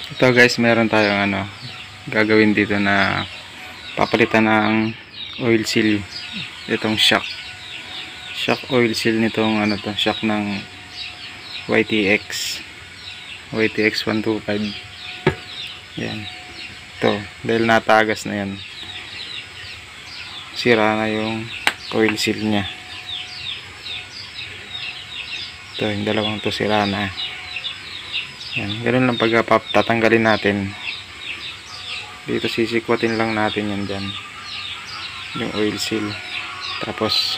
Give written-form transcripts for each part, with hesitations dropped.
Ito guys, meron tayong gagawin dito na papalitan ng oil seal itong shock oil seal nitong shock ng YTX 125. Yan, ito dahil natagas na yan, sira na yung oil seal nya. Ito yung dalawang to, sira na. Yan, ganun lang pag tatanggalin natin dito, sisikwatin lang natin yan dyan, yung oil seal. Tapos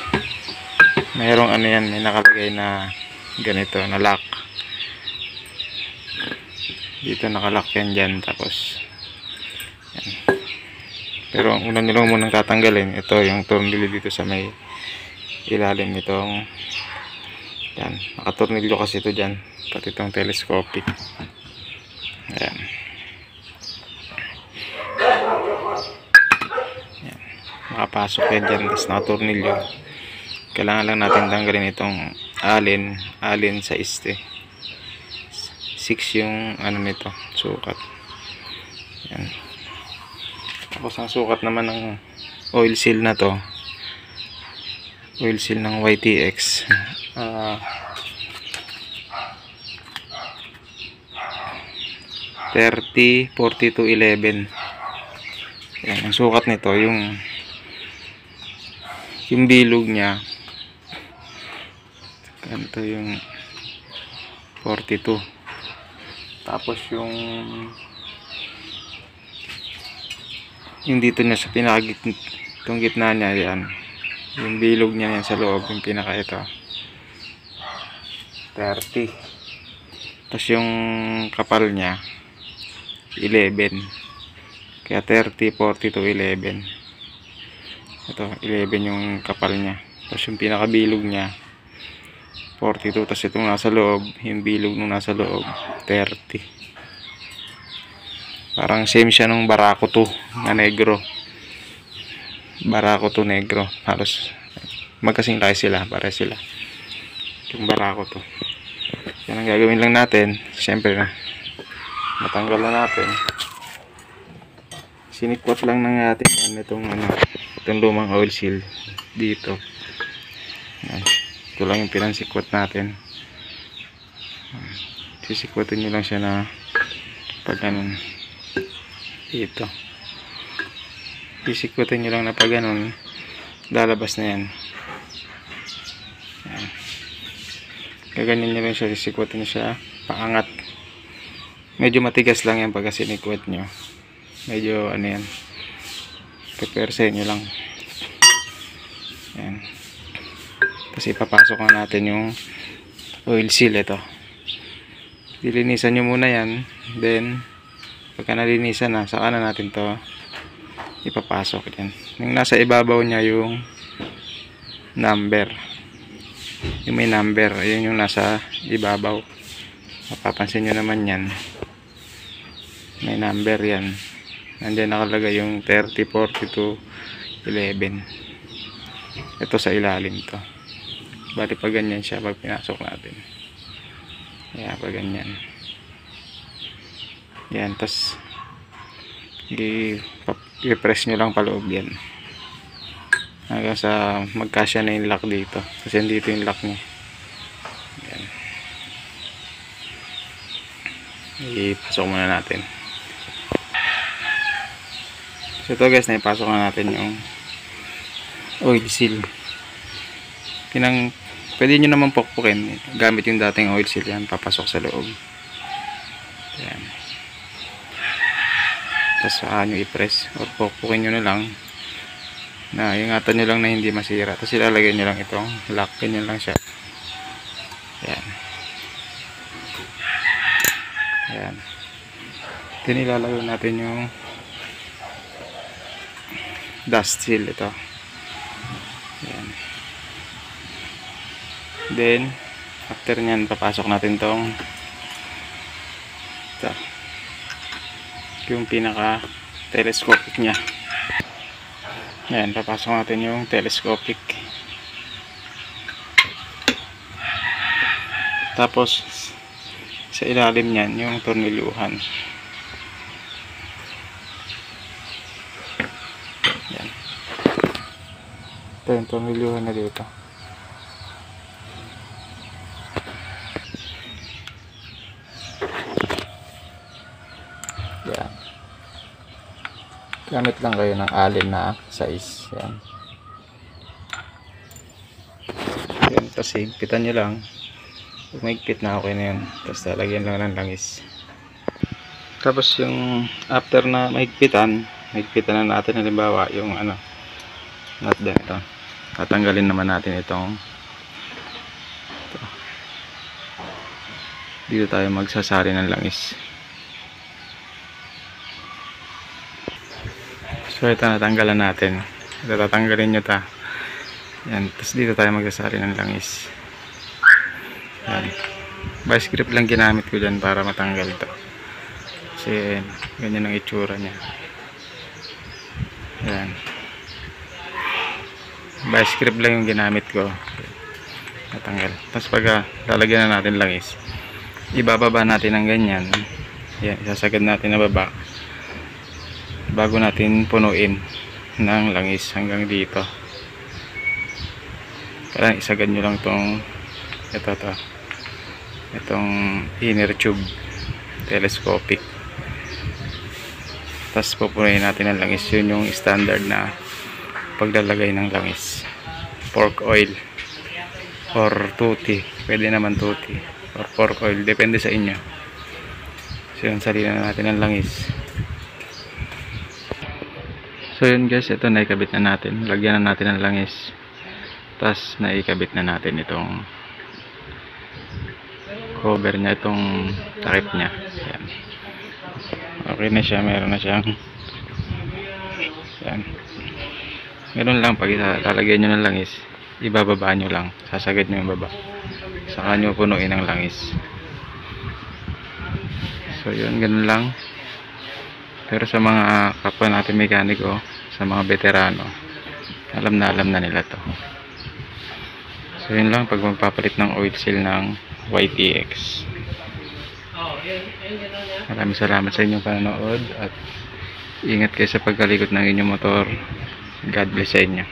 mayroong yan, may nakalagay na ganito na lock dito, nakalock yan dyan. Tapos yan. Pero ang una nyo lang munang tatanggalin, ito yung tornilyo dito sa may ilalim nitong yan, nakatornilyo kasi ito dyan, pati itong telescopic. Ayan. Ayan, makapasok yan dyan, tapos nakatornilyo. Kailangan lang natin tanggalin itong alin sa 6 yung nito, sukat. Ayan. Tapos ang sukat naman ng oil seal na to, oil seal ng YTX, 30 42 11. Ayan, ang sukat nito, yung bilog nya ganito, yung 42. Tapos yung dito niya sa itong gitna niya, yan yung bilog niya yan sa loob, yung pinaka ito 30. Tapos yung kapal niya 11, kaya 30 42 11. Ito 11 yung kapal niya. Tapos yung pinaka bilog niya 42. Tapos itong nasa loob, yung bilog nung nasa loob 30. Parang same siya nung Barako 2 na negro, Barako 2 negro, halos magkasing laki sila, pare sila yung Barako 2. Yan ang gagawin lang natin. Siyempre na matanggal na natin, sinikwat lang ng natin itong lumang oil seal dito. Yan, ito lang yung pinansikwat natin. Sisikwatin nyo lang siya na pag dito, sisikwatin nyo lang na pag lalabas na yan. Yan, gaganyan nyo lang siya, sisikwatin nyo siya paangat. Medyo matigas lang yan pagka sinikwat nyo, medyo yan, peperse nyo lang. Yan, kasi ipapasok na natin yung oil seal. Ito, dilinisan nyo muna yan, then pagka nalinisan na, saka na natin to ipapasok. Yan, yung nasa ibabaw nya yung number, yung may number, ayun yung nasa ibabaw. Mapapansin nyo naman yan, may number yan, nandiyan nakalagay yung 30 42 11. Ito sa ilalim to. Bali pag ganyan siya pag pinasok natin. Yan, pag ganyan yan. Tapos i-press nyo lang paloob yan hanggang sa magkasya na yung lock dito, kasi dito yung lock nya. Yan, ipasok muna natin. So ito guys, naipasok na natin yung oil seal. Pwede nyo naman pukpukin gamit yung dating oil seal. Yan, papasok sa loob. Yan, tapos saka nyo i-press or pukpukin nyo na lang, na ingatan nyo lang na hindi masira. Tapos ilalagay nyo lang itong lock, ganyan lang siya. Yan, yan, then ilalagay natin yung dust seal. Ito, yan. Then after nyan, papasok natin tong ito, yung pinaka telescopic nya. Yan, papasok natin yung telescopic. Tapos sa ilalim nyan yung tornilyuhan. Ito yung tornilyuhan na dito. Yan. Gamit lang kayo ng alin na size. Yan. Yan. Tapos higpitan nyo lang. Pag mahigpit na, okay na yun. Tapos lalagyan lang ng langis. Tapos yung after na mahigpitan na natin, halimbawa yung ano, nut din ito. Tatanggalin naman natin itong ito. Dito tayo magsasari ng langis. So ito natanggalan natin. Ito tatanggalin nyo ta. Yan. Tapos dito tayo magsasari ng langis. Yan. Vice grip lang ginamit ko dyan para matanggal ito. Kasi ganyan ang itsura niya. Yan. Vice grip lang yung ginamit ko. Natanggal. Tapos pag lalagyan na natin langis, ibababa natin ng ganyan. Yan. Isasagad natin na baba bago natin punuin ng langis hanggang dito. Kailangan isagad nyo lang itong inner tube telescopic. Tapos pupunuin natin ang langis. Yun yung standard na paglalagay ng langis. Pork oil or tuti, pwede naman tuti or pork oil, depende sa inyo. So yun, salina natin ang langis. So yun guys, ito naikabit na natin. Lagyan na natin ng langis. Tapos naikabit na natin itong cover nya, itong takip nya. Yan. Okay na siya, meron na siyang yan. Meron lang, pag lalagyan nyo ng langis, ibababa nyo lang, sasagad nyo yung baba, saka nyo punuin ng langis. So yun, ganun lang. Pero sa mga kapwa natin mekaniko, sa mga veterano, alam na nila to. So yun lang, pag magpapalit ng oil seal ng YTX. Maraming salamat sa inyong panonood at ingat kayo sa pagkalikot ng inyong motor. God bless sa inyo.